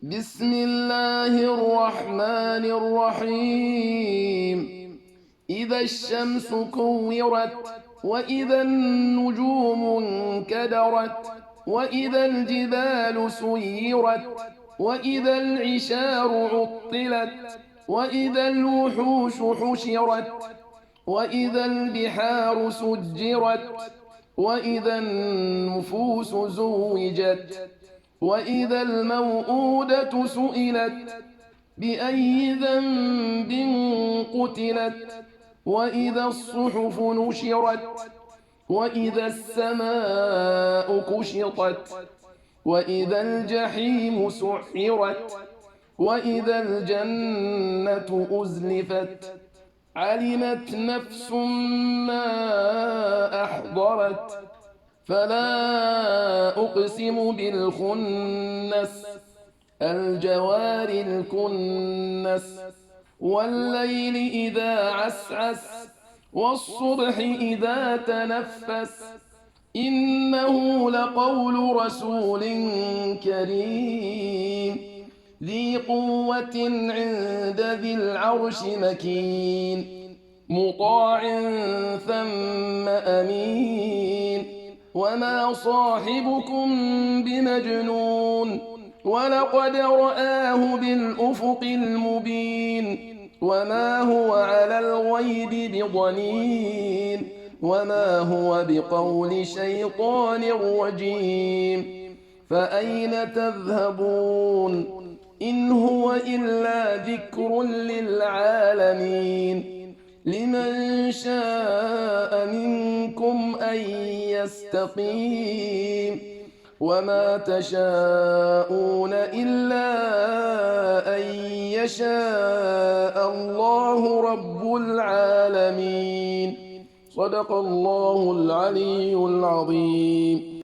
بسم الله الرحمن الرحيم. إذا الشمس كورت وإذا النجوم انكدرت وإذا الجبال سيرت وإذا العشار عطلت وإذا الوحوش حشرت وإذا البحار سجرت وإذا النفوس زوجت وإذا الموءودة سئلت بأي ذنب قتلت وإذا الصحف نشرت وإذا السماء كشطت وإذا الجحيم سعرت وإذا الجنة أزلفت علمت نفس ما أحضرت فلا أقسم بالخنس الجوار الكنس والليل إذا عسعس والصبح إذا تنفس إنه لقول رسول كريم ذي قوة عند ذي العرش مكين مطاع ثم أمين وما صاحبكم بمجنون ولقد رآه بالأفق المبين وما هو على الغيب بضنين وما هو بقول شيطان رجيم فأين تذهبون إن هو إلا ذكر للعالمين لمن شاء منكم أن يستقيم وما تشاءون إلا أن يشاء الله رب العالمين صدق الله العلي العظيم.